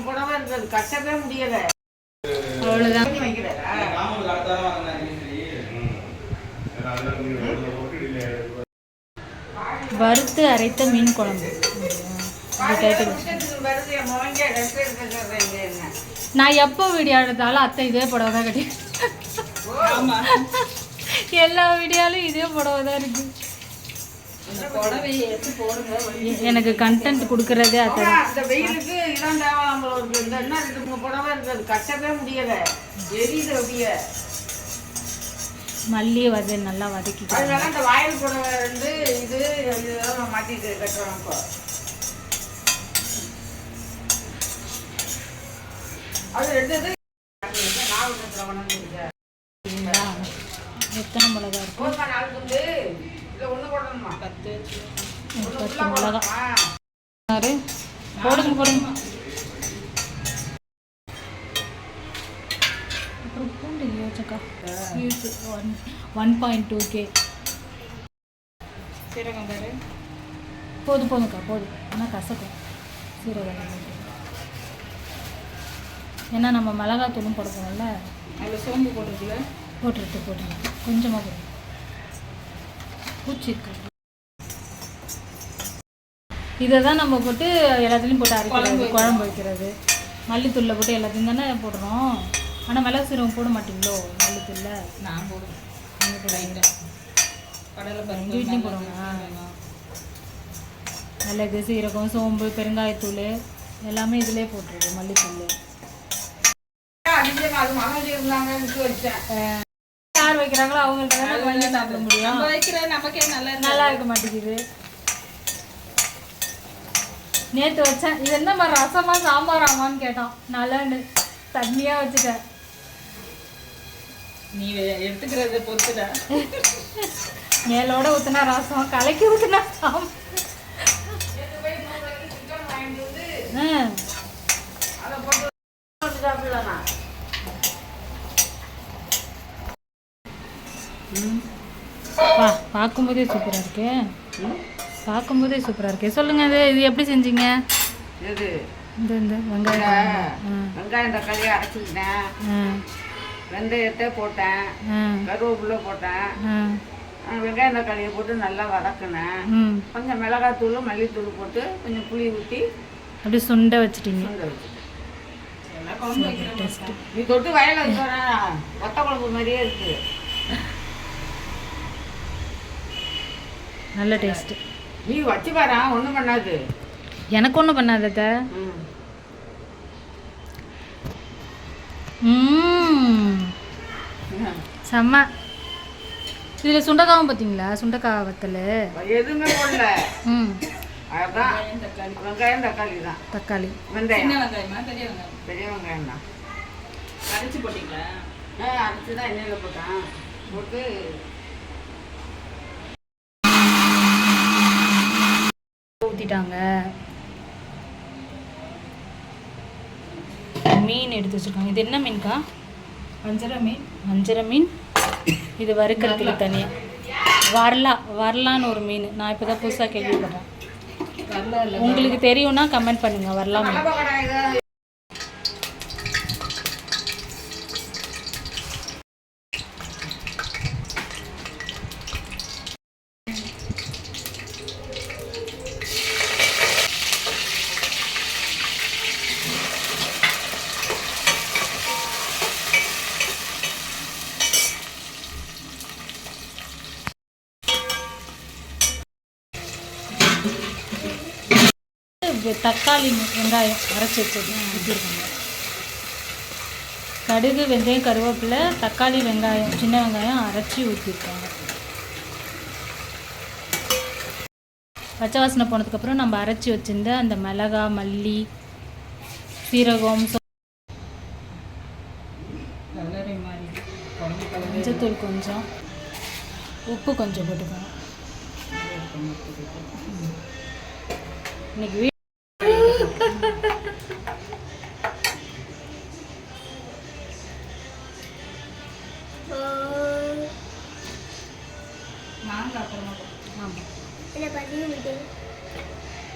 புடவை இருந்தது கட்டவே முடியல. அவ்வளவுதான். வறுத்து அரைத்த மீன் குழம்பு. நான் எப்போ வீடியோ எடுத்தாலும் அத்தை இதே புடவை தான் கட்டி, எல்லா வீடியோலும் இதே புடவை தான் இருக்கு. எனக்கு கண்டென்ட் கொடுக்கறதே அத்தை. அந்த வெயிலுக்கு இதான் தேவலாம் இருக்கு. இந்த என்ன ரெண்டு புடவை இருந்தது கட்டவே முடியல, எரியுது அப்படியே. மல்லியை நல்லா வதக்கிட்டு அதனால இந்த வாயில் புடவை இருந்து இது இதெல்லாம் மாட்டிட்டு கட்டுறோம். இப்போ அது ரெண்டு இது எத்தனை மிளகா இருக்கும்? 4 துண்டு. இதில் 1 போடணுமா? 10 மிளகா. போடுங்க போடுங்க. அப்புறம் பூண்டு யோசிக்கா 1.2K. சீரகம் பேர் போதும்க்கா போதும். ஆனால் கசக்கும் சீரகம். ஏன்னா நம்ம மிளகாத்தூளும் போட போகிறோம்ல. அதில் சோம்பு போட்டுருக்குல, போட்டுருங்க கொஞ்சமாக போடுங்க. பூச்சி இருக்கு. இதை தான் நம்ம போட்டு எல்லாத்துலேயும் போட்டு அரைக்கிறது, குழம்பு வைக்கிறது. மல்லித்தூளில் போட்டு எல்லாத்தையும் தானே போடுறோம். ஆனால் மிளகு சீரகம் போட மாட்டீங்களோ மல்லித்தூளில்? நான் போடுவேன். நீங்கள் போடுவீங்க கடலை பருப்பு வீட்லேயும் போடுவாங்க. மிளகு சீரகம் சோம்பு பெருங்காயத்தூள் எல்லாமே இதிலே போட்டுருது மல்லித்தூள். யார் வைக்கிறாங்களோ அவங்கள்ட்ட வாங்கி சாப்பிட முடியும். நம்ம வைக்கிற நமக்கே நல்லா இருக்க மாட்டேங்குது. நேற்று வச்சேன். இது என்ன மாதிரி ரசமா சாம்பாராமான்னு கேட்டான். நல்லான்னு தண்ணியாக வச்சுட்டேன். நீ எடுத்துக்கிறத பொறுத்துட. மேலோட ஊற்றினா ரசம், கலக்கி ஊற்றினா சாம்பார். பார்க்கும்போதே சூப்பராக இருக்கு. பார்க்கும்போதே சூப்பராக இருக்கு. சொல்லுங்க, இது எப்படி செஞ்சீங்க? இது இந்த வெங்காயம் தக்காளியை அரைச்சிக்கிட்டேன், வெந்தயத்தை போட்டேன், கருவேப்பிலை போட்டேன், வெங்காயம் தக்காளியை போட்டு நல்லா வதக்கினேன். கொஞ்சம் மிளகாத்தூள் மல்லித்தூள் போட்டு கொஞ்சம் புளி ஊற்றி அப்படி சுண்டை வச்சுட்டீங்க. நீ தொட்டு வயலில் வச்சுனா வத்த குழம்பு மாதிரியே இருக்கு. நல்ல டேஸ்ட்டு. நீ வச்சு பாரு, ஒன்றும் பண்ணாது. எனக்கு ஒன்றும் பண்ணாத. செம்ம. இதில் சுண்டக்காவும் பார்த்தீங்களா? சுண்டக்காய் வத்தல் எதுவுமே போடல. அதுதான் வெங்காயம் தக்காளி தான். தக்காளி வெங்காயம் வெங்காயமா பெரிய வெங்காயம்? பெரிய வெங்காயம் தான். அரைச்சி போட்டிங்களா? அரைச்சி தான் எண்ணெயில் போட்டேன். போட்டு ஊற்றிட்டாங்க. மீன் எடுத்து வச்சுருக்காங்க. இது என்ன மீன்க்கா? வஞ்சரை மீன். வஞ்சரை மீன். இது வறுக்கிறதுக்கு தனியாக வரலான்னு ஒரு மீன். நான் இப்போ தான் புதுசாக கேள்விப்படுறேன். உங்களுக்கு தெரியும்னா கமெண்ட் பண்ணுங்க. வரலாம் மீன். தக்காளி வெங்காயம் அரைச்சி வச்சது ஊற்றிருக்காங்க. கடுகு வெந்தயம் கருவேப்பிலை தக்காளி வெங்காயம் சின்ன வெங்காயம் அரைச்சி ஊற்றிருக்காங்க. பச்சை வாசனை போனதுக்கப்புறம் நம்ம அரைச்சி வச்சுருந்த அந்த மிளகா மல்லி சீரகம் மஞ்சத்தூள் கொஞ்சம் உப்பு கொஞ்சம் போட்டுக்கணும். இன்னைக்கு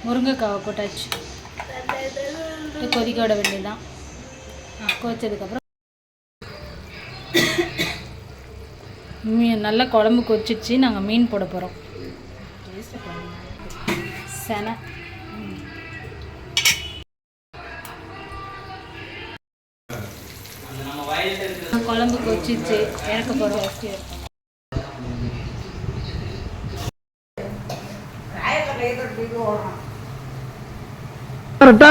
முருங்கைக்காவை போட்டாச்சு. கொதிக்க விட வேண்டியதுதான். கொதிச்சதுக்கப்புறம் நல்லா குழம்பு கொதிச்சிச்சு. நாங்கள் மீன் போட போகிறோம். செனை குழம்பு கொதிச்சிச்சு, இறக்க போகிறோம். ராயத்தை கையை தட்டி ஓடுறோம். கரெக்டா